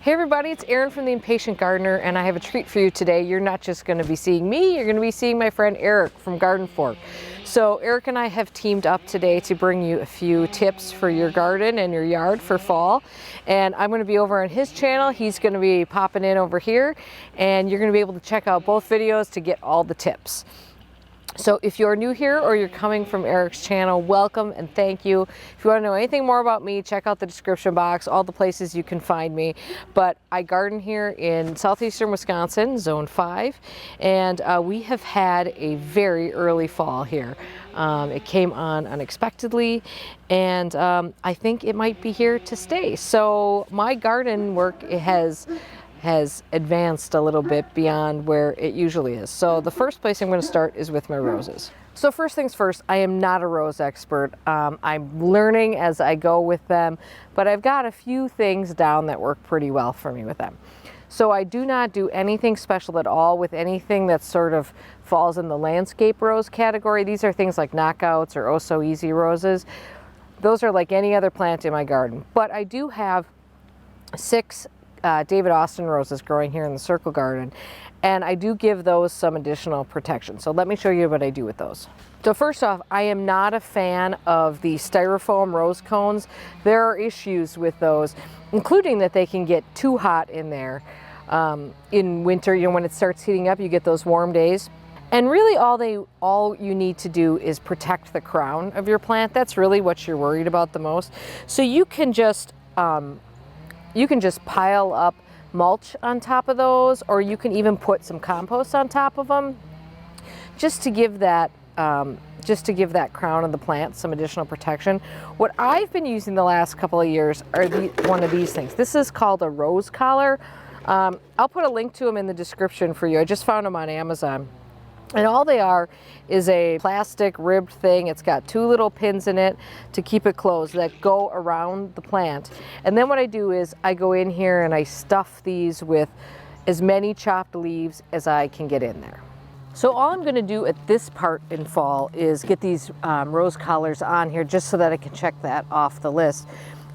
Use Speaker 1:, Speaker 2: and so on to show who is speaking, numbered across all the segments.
Speaker 1: Hey everybody, it's Erin from The Impatient Gardener, and I have a treat for you today. You're not just going to be seeing me, you're going to be seeing my friend Eric from GardenFork. So Eric and I have teamed up today to bring you a few tips for your garden and your yard for fall. And I'm going to be over on his channel, he's going to be popping in over here, and you're going to be able to check out both videos to get all the tips. So if you're new here or you're coming from Eric's channel, welcome and thank you. If you want to know anything more about me, check out the description box, all the places you can find me. But I garden here in southeastern Wisconsin, zone 5, and we have had a very early fall here. It came on unexpectedly, and I think it might be here to stay. So my garden work has advanced a little bit beyond where it usually is. So the first place I'm going to start is with my roses. So first things first, I am not a rose expert. I'm learning as I go with them, but I've got a few things down that work pretty well for me with them. So I do not do anything special at all with anything that sort of falls in the landscape rose category. These are things like knockouts or oh so easy roses. Those are like any other plant in my garden. But I do have 6 David Austin roses growing here in the circle garden, and I do give those some additional protection. So let me show you what I do with those. So first off, I am not a fan of the styrofoam rose cones. There are issues with those, including that they can get too hot in there. In winter, you know, when it starts heating up, you get those warm days. And really all you need to do is protect the crown of your plant. That's really what you're worried about the most. So you can just pile up mulch on top of those, or you can even put some compost on top of them, just to give that crown of the plant some additional protection. What I've been using the last couple of years are one of these things. This is called a rose collar. I'll put a link to them in the description for you. I just found them on Amazon. And all they are is a plastic ribbed thing. It's got 2 little pins in it to keep it closed that go around the plant. And then what I do is I go in here and I stuff these with as many chopped leaves as I can get in there. So all I'm going to do at this part in fall is get these rose collars on here just so that I can check that off the list.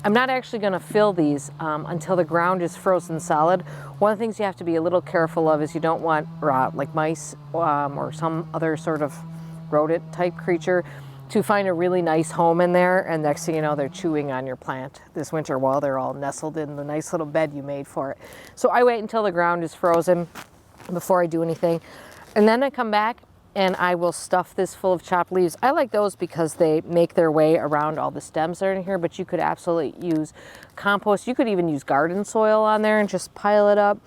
Speaker 1: I'm not actually going to fill these until the ground is frozen solid. One of the things you have to be a little careful of is you don't want like mice or some other sort of rodent type creature to find a really nice home in there, and next thing you know they're chewing on your plant this winter while they're all nestled in the nice little bed you made for it. So I wait until the ground is frozen before I do anything, and then I come back and I will stuff this full of chopped leaves. I like those because they make their way around all the stems that are in here, but you could absolutely use compost. You could even use garden soil on there and just pile it up.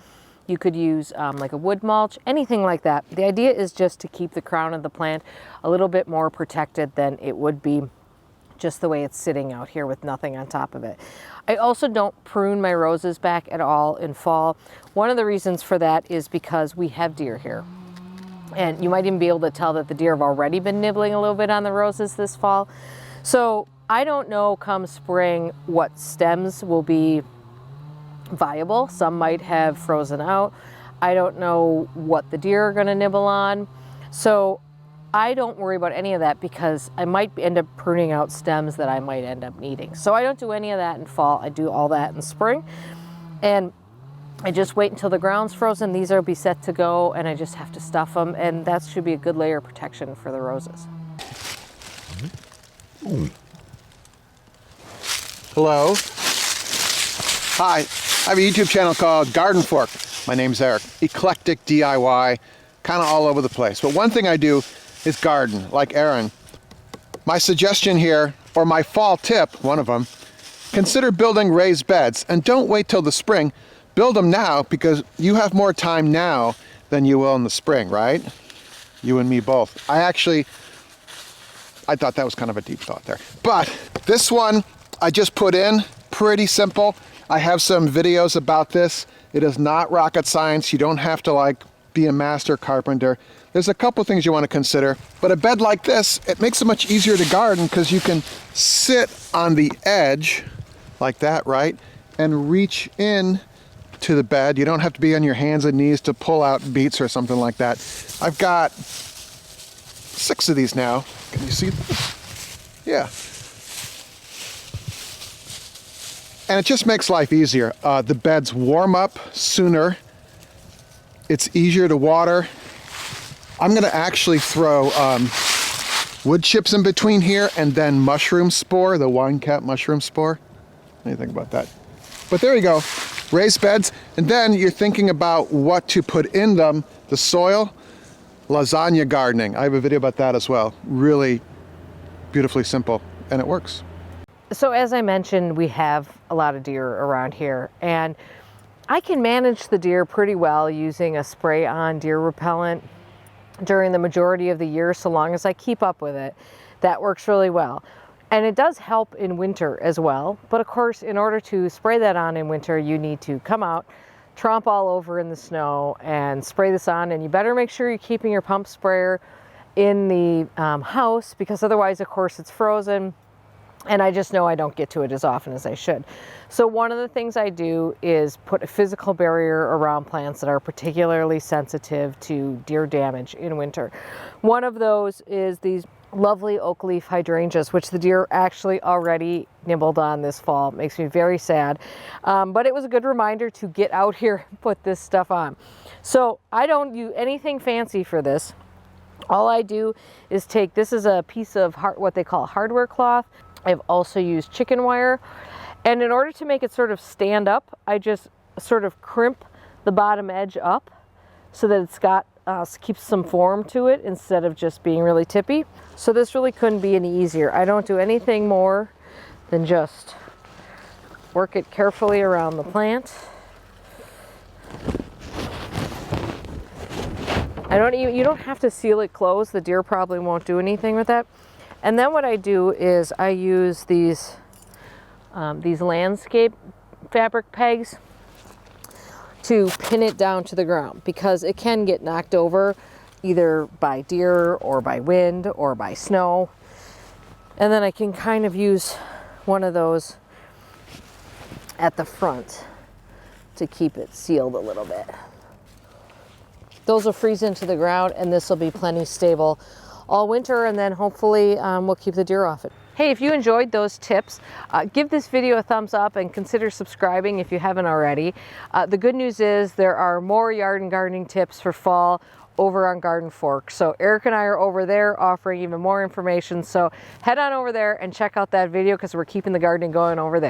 Speaker 1: You could use like a wood mulch, anything like that. The idea is just to keep the crown of the plant a little bit more protected than it would be just the way it's sitting out here with nothing on top of it. I also don't prune my roses back at all in fall. One of the reasons for that is because we have deer here. And you might even be able to tell that the deer have already been nibbling a little bit on the roses this fall. So I don't know come spring what stems will be viable. Some might have frozen out. I don't know what the deer are going to nibble on. So I don't worry about any of that because I might end up pruning out stems that I might end up needing. So I don't do any of that in fall. I do all that in spring. And I just wait until the ground's frozen. These will be set to go, and I just have to stuff them, and that should be a good layer of protection for the roses.
Speaker 2: Hello. Hi. I have a YouTube channel called GardenFork. My name's Eric. Eclectic DIY, kind of all over the place. But one thing I do is garden, like Erin. My suggestion here, or my fall tip, one of them, consider building raised beds, and don't wait till the spring. Build them now because you have more time now than you will in the spring, right? You and me both. I thought that was kind of a deep thought there. But this one I just put in, pretty simple. I have some videos about this. It is not rocket science. You don't have to like be a master carpenter. There's a couple things you want to consider. But a bed like this, it makes it much easier to garden because you can sit on the edge like that, right? And reach in to the bed. You don't have to be on your hands and knees to pull out beets or something like that. I've got 6 of these now. Can you see them? Yeah. And it just makes life easier. The beds warm up sooner. It's easier to water. I'm gonna actually throw wood chips in between here and then mushroom spore, the wine cap mushroom spore. What do you think about that? But there you go, raised beds. And then you're thinking about what to put in them, the soil. Lasagna gardening. I have a video about that as well. Really beautifully simple, and it works.
Speaker 1: So as I mentioned, we have a lot of deer around here, and I can manage the deer pretty well using a spray-on deer repellent during the majority of the year, so long as I keep up with it. That works really well. And it does help in winter as well. But of course, in order to spray that on in winter, you need to come out, tromp all over in the snow and spray this on. And you better make sure you're keeping your pump sprayer in the house, because otherwise, of course, it's frozen. And I just know I don't get to it as often as I should. So one of the things I do is put a physical barrier around plants that are particularly sensitive to deer damage in winter. One of those is these lovely oak leaf hydrangeas, which the deer actually already nibbled on this fall. It makes me very sad. But it was a good reminder to get out here and put this stuff on. So I don't do anything fancy for this. All I do is take, this is a piece of what they call hardware cloth. I've also used chicken wire, and in order to make it sort of stand up, I just sort of crimp the bottom edge up so that it's got keeps some form to it instead of just being really tippy. So this really couldn't be any easier. I don't do anything more than just work it carefully around the plant. You don't have to seal it closed. The deer probably won't do anything with that. And then what I do is I use these landscape fabric pegs to pin it down to the ground, because it can get knocked over either by deer or by wind or by snow. And then I can kind of use one of those at the front to keep it sealed a little bit. Those will freeze into the ground, and this will be plenty stable all winter, and then hopefully we'll keep the deer off it. Hey, if you enjoyed those tips, give this video a thumbs up and consider subscribing if you haven't already. The good news is there are more yard and gardening tips for fall over on GardenFork. So Eric and I are over there offering even more information. So head on over there and check out that video, because we're keeping the gardening going over there.